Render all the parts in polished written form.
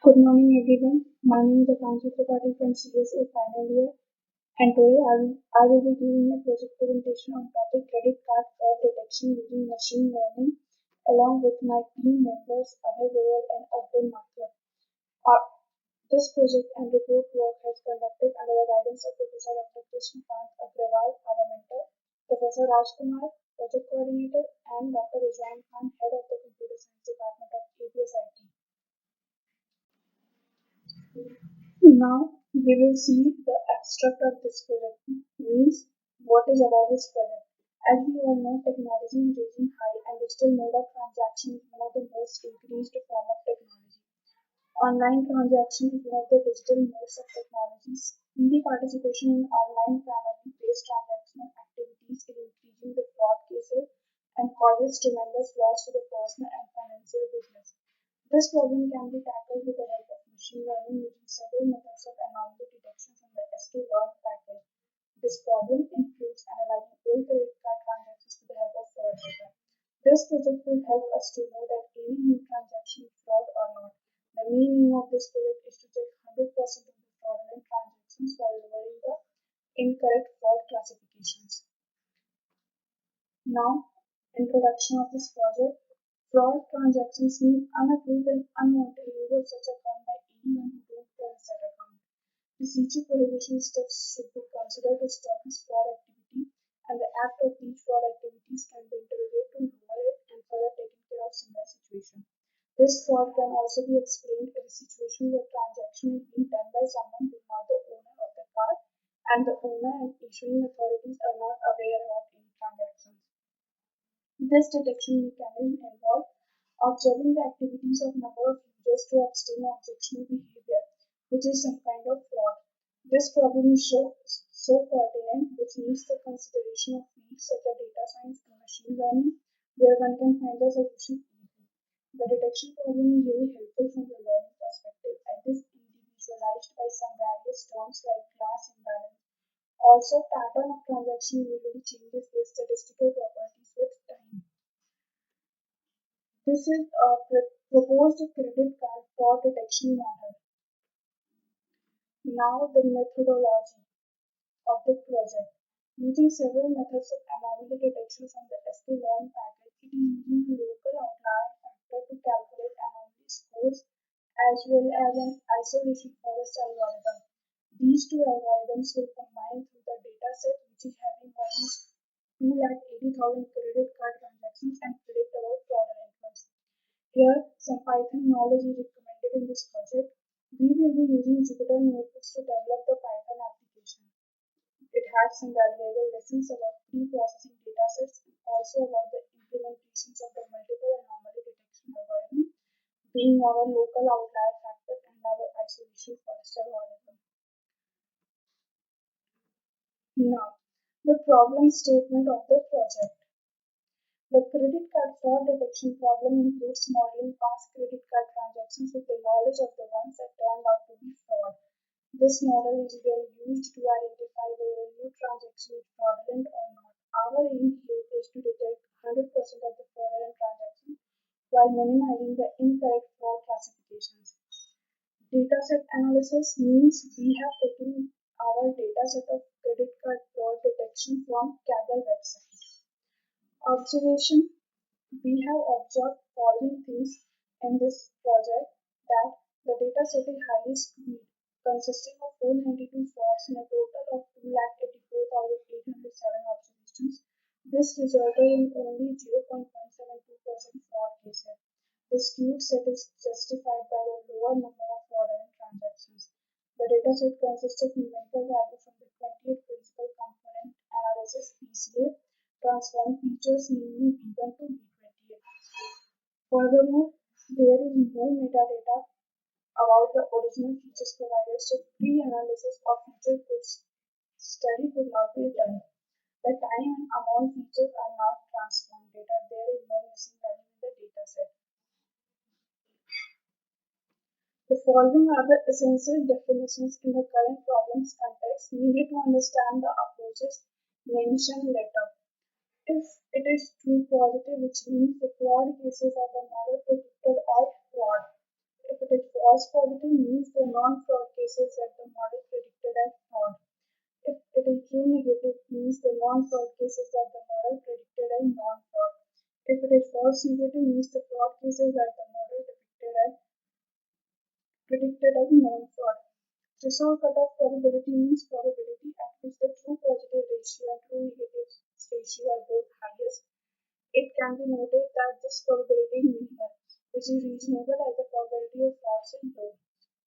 Good morning, everyone. My name is Akanksha Tripathi from CSA final year, and today I will be giving a project presentation on topic credit card fraud detection using machine learning, along with my team members Abhay Goyal and Abdul Mathur. Uh, this project and report work has conducted under the guidance of Professor Dr. Krishnakant Agrawal, our mentor, Professor Rajkumar, project coordinator, and Dr. Rizwan Khan, head of the Computer Science Department of APSIT. Now we will see the abstract of this project, means what is about this project. As we all know, technology is raising high and digital mode of transaction is one of the most increased form of technology. Online transaction is one of the digital modes of technologies. Speedy participation in online primarily based transactional activities is increasing the fraud cases and causes tremendous loss to the personal and financial business. This problem can be tackled with the help of machine learning using several methods of anomaly detection from the sklearn package. This problem includes analyzing old credit card transactions with the help of fraud data. This project will help us to know that any new transaction is fraud or not. The main aim of this project is to check 100% of the fraudulent transactions while lowering the incorrect fraud classifications. Now, introduction of this project. Fraud transactions mean unapproved and unwanted use of such account by anyone who don't own said account. The CG prohibition steps should be considered to stop this fraud activity, and the act of these fraud activities can be interrogated to lower it and further taking care of similar situation. This fraud can also be explained in a situation where transaction is being done by someone who is not the owner of the card, and the owner and issuing authorities are not aware of any transactions. This detection mechanism involves observing the activities of number of users to abstain objectionable behavior, which is some kind of fraud. This problem is so pertinent, which needs the consideration of fields such as data science and machine learning, where one can find the solution easily. The detection problem is really helpful from the learning perspective, as it is individualized by some various terms like class imbalance. Also, pattern of transaction usually changes their statistical properties with time. This is a proposed credit card fraud detection model. Now, the methodology of the project. Using several methods of anomaly detection from the sklearn package, it is using a local outlier factor to calculate anomaly scores as well as an isolation forest algorithm. These two algorithms will combine through the dataset, which is having almost 280,000 credit card transactions and predict about fraudulent ones. Here, some Python knowledge is recommended in this project. We will be using Jupyter Notebooks to develop the Python application. It has some valuable lessons about pre-processing datasets and also about the implementations of the multiple anomaly detection algorithm, being our local outlier factor and our isolation forest algorithm. Now, the problem statement of the project. The credit card fraud detection problem includes modeling past credit card transactions with the knowledge of the ones that turned out to be fraud. This model is then used to identify whether a new transaction is fraudulent or not. Our aim here is to detect 100% of the fraudulent transactions while minimizing the incorrect fraud classifications. Dataset analysis means we have taken our dataset of credit card fraud detection from Kaggle website. Observation. We have observed following things in this project, that the dataset is highly skewed, consisting of 492 frauds and a total of 284,807 observations. This resulted in only 0.172% fraud cases. The skewed set is justified by the lower number of fraudulent transactions. The dataset consists of numerical values from the 28 principal component analysis (PCA) transform features, namely V1 to V28. Furthermore, there is no metadata about the original features provided, so pre-analysis of feature study could not be done. The time and amount features are not transformed data. There is no missing value in the dataset. The following are the essential definitions in the current problem's context needed to understand the approaches mentioned later. If it is true positive, which means the fraud cases are the model predicted as fraud. If it is false positive means the non-fraud cases that the model predicted as fraud. If it is true negative means the non-fraud cases that the model predicted as non-fraud. If it is false negative means the fraud cases that the model predicted as non-fraud. Threshold cutoff probability means probability at which the true positive ratio and true negative ratio are both highest. It can be noted that this probability is minimal, which is reasonable as the probability of loss is low.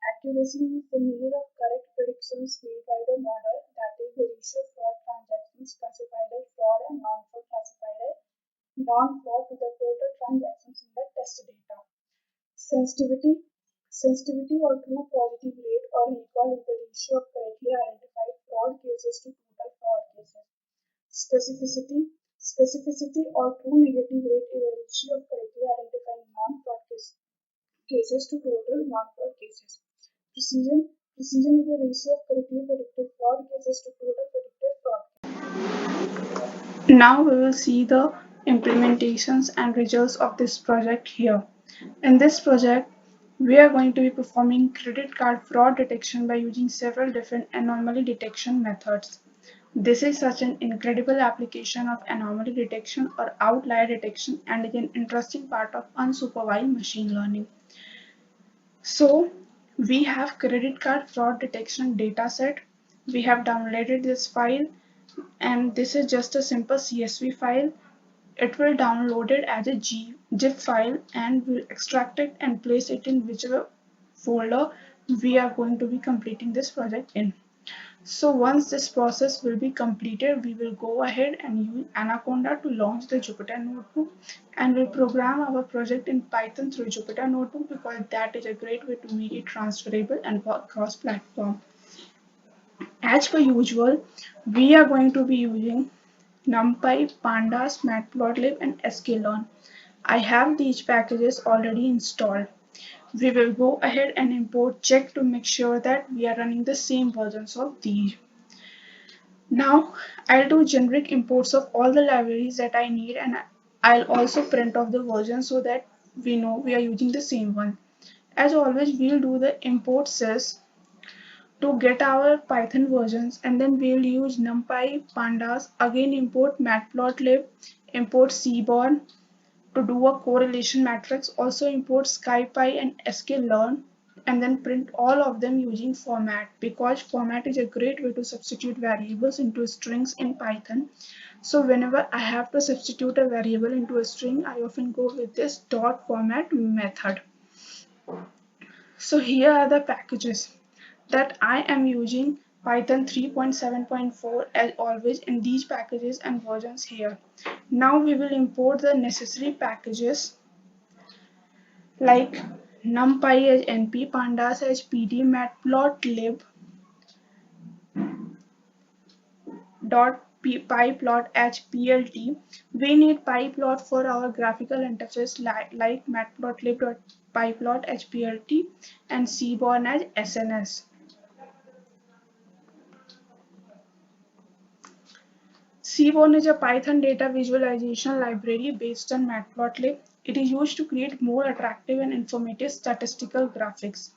Accuracy means the measure of correct predictions made by the model, that is, the ratio of fraud transactions classified as fraud and non-fraud classified as non-fraud to the total transactions in the test data. Sensitivity. Sensitivity or true positive rate or recall is the ratio of correctly identified fraud cases to total fraud cases. Specificity. Specificity or true negative rate is a ratio of correctly identifying non-fraud cases to total non-fraud cases. Precision. Precision is a ratio of correctly predicted fraud cases to total predicted fraud. Now we will see the implementations and results of this project here. In this project, we are going to be performing credit card fraud detection by using several different anomaly detection methods. This is such an incredible application of anomaly detection or outlier detection and is an interesting part of unsupervised machine learning. So we have credit card fraud detection dataset. We have downloaded this file and this is just a simple CSV file. It will download it as a zip file and we'll extract it and place it in whichever folder we are going to be completing this project in. So once this process will be completed, we will go ahead and use Anaconda to launch the Jupyter Notebook and we'll program our project in Python through Jupyter Notebook because that is a great way to make it transferable and work cross-platform. As per usual, we are going to be using NumPy, Pandas, Matplotlib and sklearn. I have these packages already installed. We will go ahead and import check to make sure that we are running the same versions of these. Now I'll do generic imports of all the libraries that I need and I'll also print off the version so that we know we are using the same one. As always, we'll do the import sys to get our Python versions and then we'll use NumPy, Pandas, again import Matplotlib, import Seaborn to do a correlation matrix, also import SciPy and sklearn and then print all of them using format because format is a great way to substitute variables into strings in Python. So whenever I have to substitute a variable into a string, I often go with this dot format method. So here are the packages that I am using Python 3.7.4 as always in these packages and versions here. Now we will import the necessary packages like NumPy as np, Pandas as pd, Matplotlib pyplot as plt. We need pyplot for our graphical interface like matplotlib.pyplot as plt and seaborn as sns. Seaborn is a Python data visualization library based on Matplotlib. It is used to create more attractive and informative statistical graphics.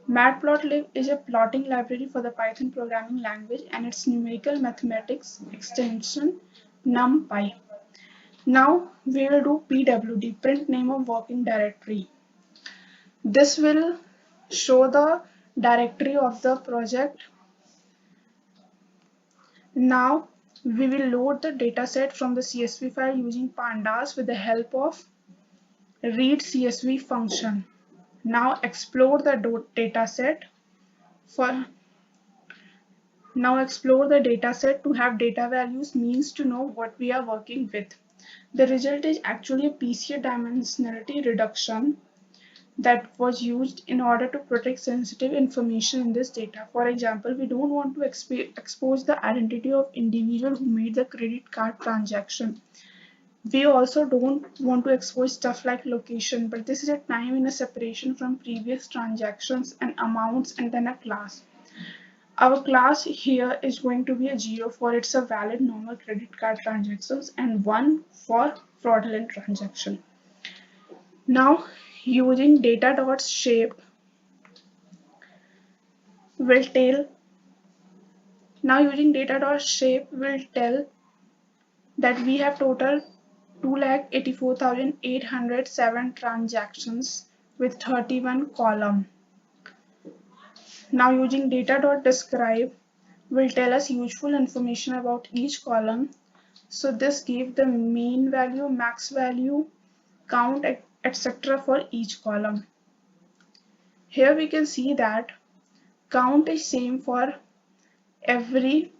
Matplotlib is a plotting library for the Python programming language and its numerical mathematics extension NumPy. Now we will do pwd, print name of working directory. This will show the directory of the project. Now we will load the dataset from the CSV file using pandas with the help of read CSV function. Now explore the dataset to have data values means to know what we are working with. The result is actually a PCA dimensionality reduction that was used in order to protect sensitive information in this data. For example, we don't want to expose the identity of individual who made the credit card transaction. We also don't want to expose stuff like location, but this is a time in a separation from previous transactions and amounts and then a class. Our class here is going to be a 0 for it's a valid normal credit card transactions and 1 for fraudulent transaction. Now using data.shape will tell, now using data.shape will tell that we have total 2,84,807 transactions with 31 column. Now using data.describe will tell us useful information about each column. So this gives the mean value, max value, count, etc. for each column. Here we can see that count is same for every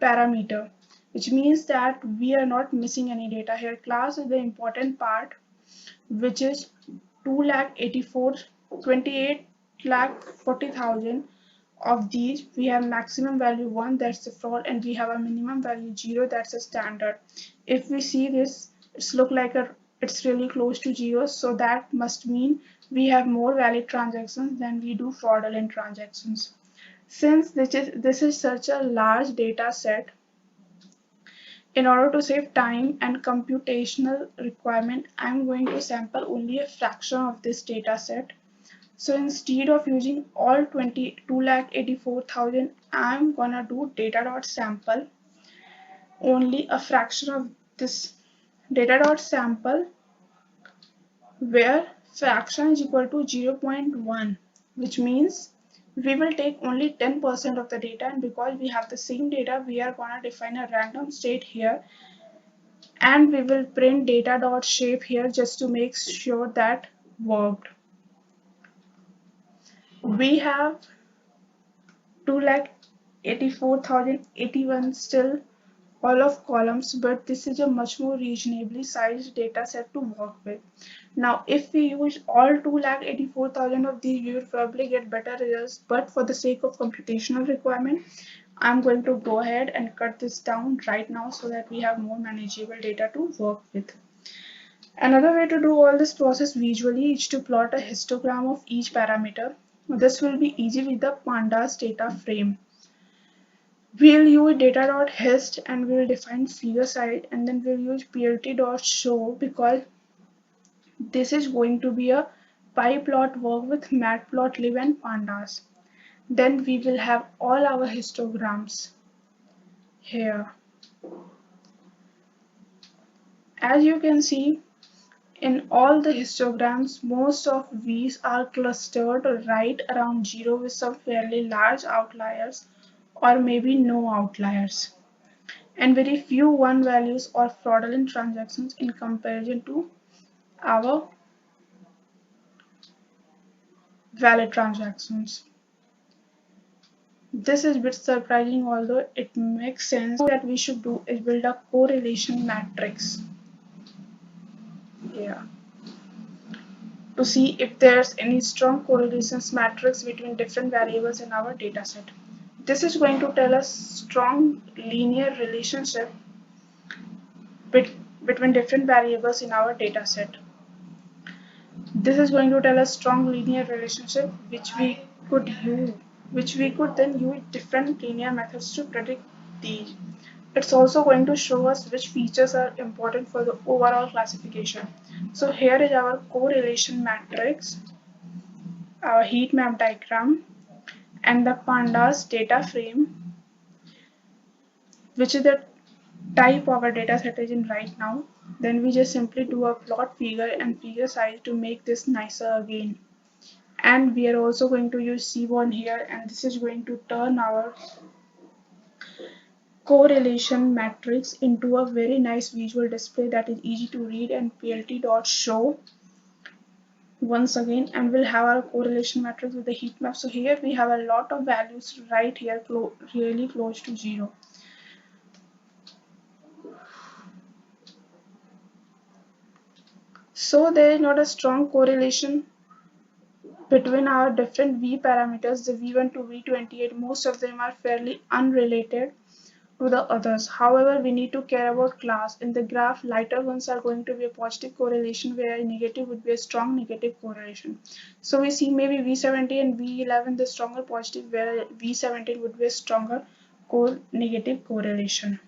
parameter, which means that we are not missing any data here. Class is the important part, which is 2,84,28,40,000. Of these, we have maximum value 1, that's the fraud, and we have a minimum value 0, that's a standard. If we see this, it's really close to 0, so that must mean we have more valid transactions than we do fraudulent transactions. Since this is such a large data set, in order to save time and computational requirement, I'm going to sample only a fraction of this data set. So instead of using all 2,84,000, I'm gonna do data.sample only a fraction of this data.sample, where fraction is equal to 0.1, which means we will take only 10% of the data, and because we have the same data, we are gonna define a random state here, and we will print data.shape here just to make sure that worked. We have 2,84,081 still all of columns, but this is a much more reasonably sized data set to work with. Now, if we use all 2,84,000 of these, we will probably get better results, but for the sake of computational requirement, I'm going to go ahead and cut this down right now so that we have more manageable data to work with. Another way to do all this process visually is to plot a histogram of each parameter. This will be easy with the pandas data frame. We'll use data.hist and we'll define figure size, and then we'll use plt.show because this is going to be a pyplot work with matplotlib and pandas. Then we will have all our histograms here. As you can see, in all the histograms, most of these are clustered right around 0 with some fairly large outliers or maybe no outliers, and very few one values or fraudulent transactions in comparison to our valid transactions. This is a bit surprising, although it makes sense. That we should do is build a correlation matrix here to see if there's any strong correlations matrix between different variables in our dataset. This is going to tell us strong linear relationship between different variables in our dataset. This is going to tell us strong linear relationship which we could then use different linear methods to predict these. It's also going to show us which features are important for the overall classification. So here is our correlation matrix, our heat map diagram, and the pandas data frame, which is the type our data set is in right now. Then we just simply do a plot figure and figure size to make this nicer again. And we are also going to use Seaborn here, and this is going to turn our correlation matrix into a very nice visual display that is easy to read, and plt.show once again, and we'll have our correlation matrix with the heat map. So here we have a lot of values right here really close to 0. So there is not a strong correlation between our different V parameters, the V1 to V28. Most of them are fairly unrelated to the others. However, we need to care about class. In the graph, lighter ones are going to be a positive correlation, where negative would be a strong negative correlation. So we see maybe V70 and V11 the stronger positive, where V17 would be a stronger negative correlation.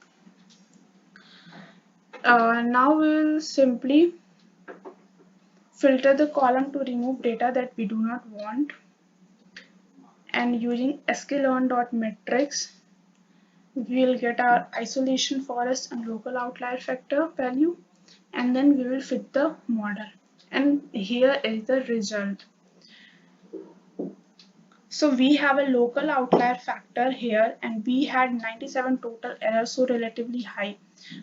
Now we will simply filter the column to remove data that we do not want. and using sklearn.metrics, we will get our isolation forest and local outlier factor value, and then we will fit the model. And here is the result. So we have a local outlier factor here, and we had 97 total errors, so relatively high.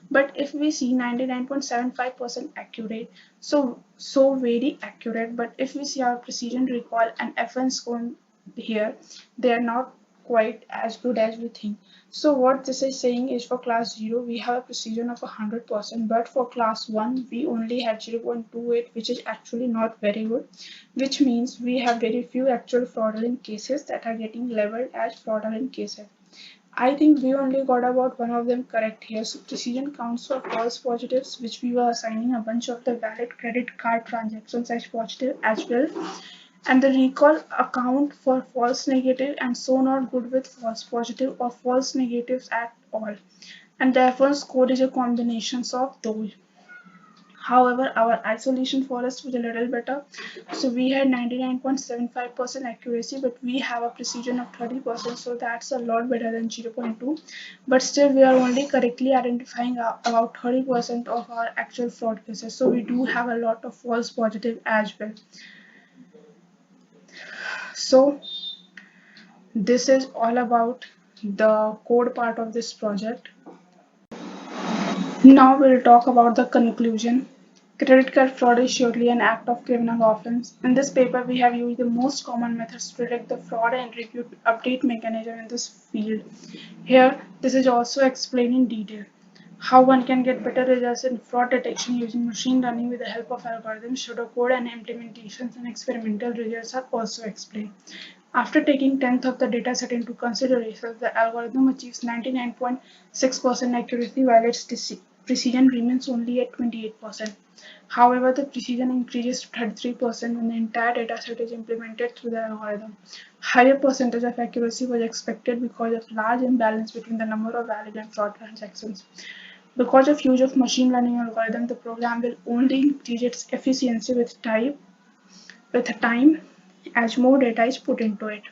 But if we see 99.75% accurate, so very accurate. But if we see our precision recall and F1 score here, they are not quite as good as we think. So what this is saying is for class 0 we have a precision of 100%, but for class 1 we only have 0.28, which is actually not very good, which means we have very few actual fraudulent cases that are getting labeled as fraudulent cases. I think we only got about one of them correct here. So precision counts for false positives, which we were assigning a bunch of the valid credit card transactions as positive as well. And the recall account for false negative and so not good with false positive or false negatives at all. And therefore score is a combination of those. However, our isolation forest was a little better. So we had 99.75% accuracy, but we have a precision of 30%. So that's a lot better than 0.2. But still, we are only correctly identifying about 30% of our actual fraud cases. So we do have a lot of false positive as well. So this is all about the code part of this project. Now we'll talk about the conclusion. Credit card fraud is surely an act of criminal offense. In this paper, we have used the most common methods to detect the fraud and review update mechanism in this field. Here, this is also explained in detail. How one can get better results in fraud detection using machine learning with the help of algorithms, pseudocode and implementations and experimental results are also explained. After taking 10th of the dataset into consideration, the algorithm achieves 99.6% accuracy while its precision remains only at 28%. However, the precision increases to 33% when the entire dataset is implemented through the algorithm. Higher percentage of accuracy was expected because of large imbalance between the number of valid and fraud transactions. Because of use of machine learning algorithm, the program will only increase its efficiency with time as more data is put into it.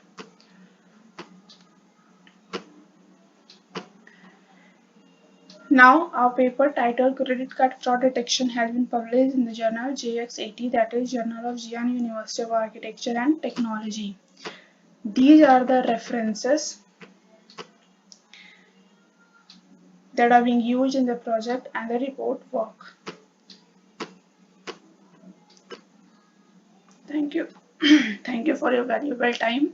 Now, our paper titled Credit Card Fraud Detection has been published in the journal JX80, that is Journal of Xi'an University of Architecture and Technology. These are the references that are being used in the project and the report work. Thank you. Thank you for your valuable time.